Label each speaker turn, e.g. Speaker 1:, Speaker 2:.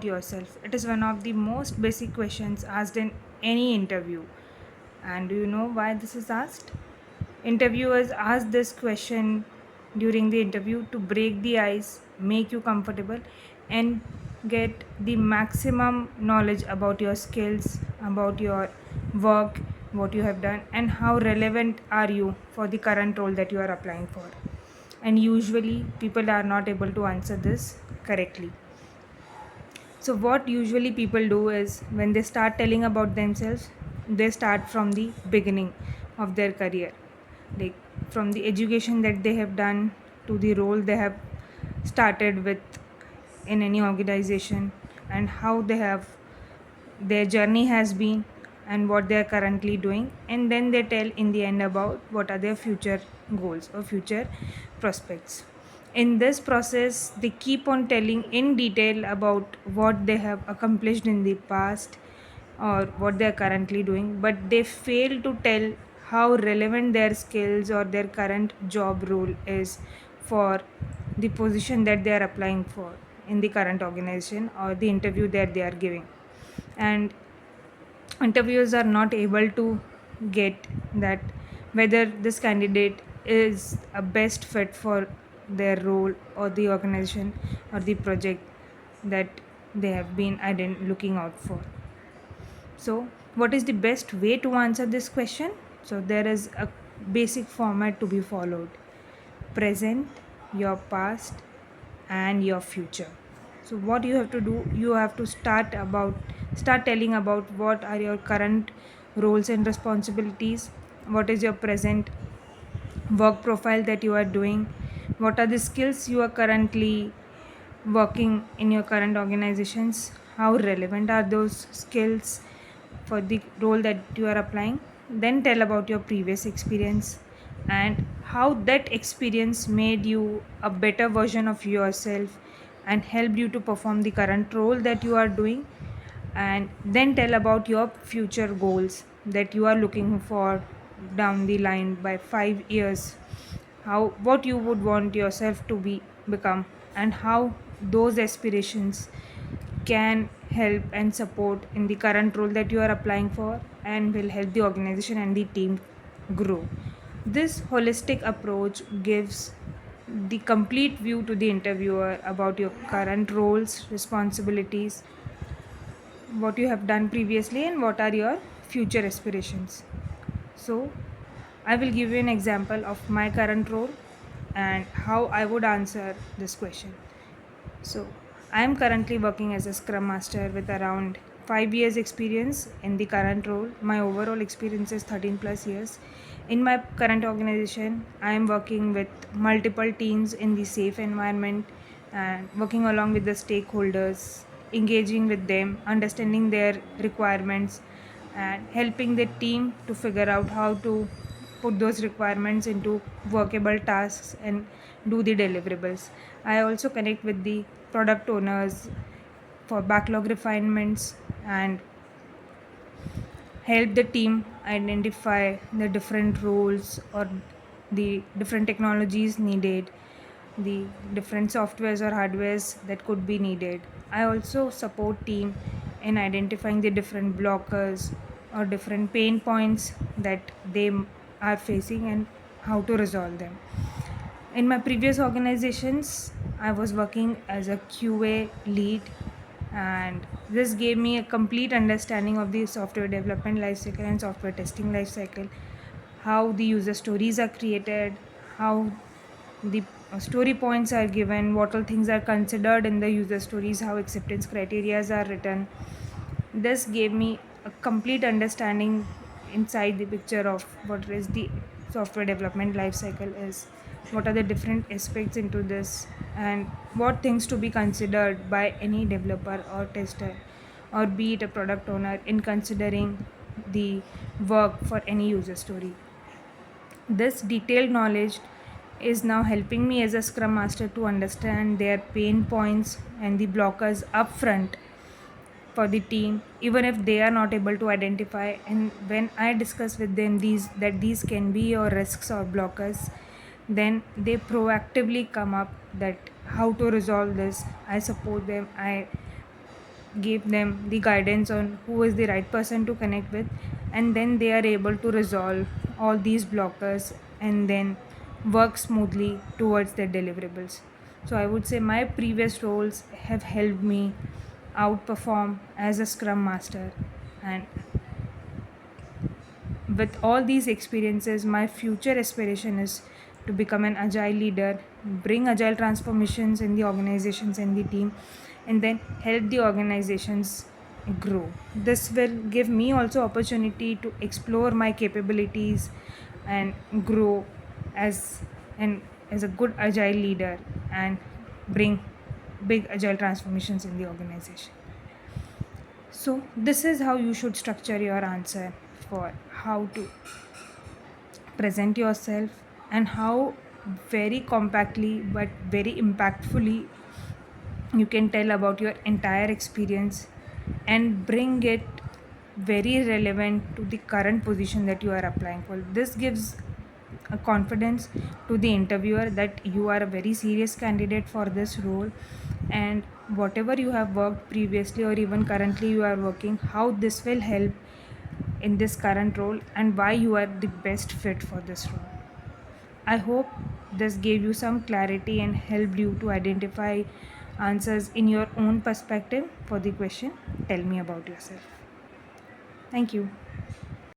Speaker 1: about yourself. It is one of the most basic questions asked in any interview. And do you know why this is asked? Interviewers ask this question during the interview to break the ice, make you comfortable, and get the maximum knowledge about your skills, about your work, what you have done, and how relevant are you for the current role that you are applying for. And usually, people are not able to answer this correctly. So, what usually people do is when they start telling about themselves, they start from the beginning of their career, like from the education that they have done to the role they have started with in any organization, and how they have their journey has been and what they are currently doing, and then they tell in the end about what are their future goals or future prospects. In this process they keep on telling in detail about what they have accomplished in the past or what they are currently doing, but they fail to tell how relevant their skills or their current job role is for the position that they are applying for in the current organization or the interview that they are giving. And interviewers are not able to get that whether this candidate is a best fit for their role or the organization or the project that they have been looking out for. So what is the best way to answer this question? So there is a basic format to be followed: present, your past, and your future. So what you have to do, you have to start telling about what are your current roles and responsibilities, what is your present work profile that you are doing, what are the skills you are currently working in your current organizations, how relevant are those skills for the role that you are applying. Then tell about your previous experience and how that experience made you a better version of yourself and helped you to perform the current role that you are doing. And then tell about your future goals that you are looking for down the line by 5 years, how what you would want yourself to become, and how those aspirations can help and support in the current role that you are applying for and will help the organization and the team grow. This holistic approach gives the complete view to the interviewer about your current roles, responsibilities, what you have done previously, and what are your future aspirations. So, I will give you an example of my current role and how I would answer this question. So, I am currently working as a Scrum Master with around 5 years experience in the current role. My overall experience is 13 plus years. In my current organization, I am working with multiple teams in the safe environment and working along with the stakeholders, engaging with them, understanding their requirements, and helping the team to figure out how to put those requirements into workable tasks and do the deliverables. I also connect with the product owners for backlog refinements and help the team identify the different roles or the different technologies needed, the different softwares or hardwares that could be needed. I also support team in identifying the different blockers or different pain points that they are facing and how to resolve them. In my previous organizations, I was working as a QA lead, and this gave me a complete understanding of the software development lifecycle and software testing lifecycle, how the user stories are created, how the story points are given, what all things are considered in the user stories, how acceptance criteria are written. This gave me a complete understanding inside the picture of what is the software development life cycle is, what are the different aspects into this, and what things to be considered by any developer or tester or be it a product owner in considering the work for any user story. This detailed knowledge is now helping me as a scrum master to understand their pain points and the blockers upfront for the team, even if they are not able to identify. And when I discuss with them these can be your risks or blockers, then they proactively come up that how to resolve this. I support them, I gave them the guidance on who is the right person to connect with, and then they are able to resolve all these blockers and then work smoothly towards their deliverables. So I would say my previous roles have helped me outperform as a scrum master, and with all these experiences, my future aspiration is to become an agile leader, bring agile transformations in the organizations and the team, and then help the organizations grow. This will give me also opportunity to explore my capabilities and grow as an as a good agile leader and bring big agile transformations in the organization. So this is how you should structure your answer for how to present yourself and how very compactly but very impactfully you can tell about your entire experience and bring it very relevant to the current position that you are applying for. This gives a confidence to the interviewer that you are a very serious candidate for this role, and whatever you have worked previously or even currently you are working, how this will help in this current role and why you are the best fit for this role. I hope this gave you some clarity and helped you to identify answers in your own perspective for the question. Tell me about yourself. Thank you.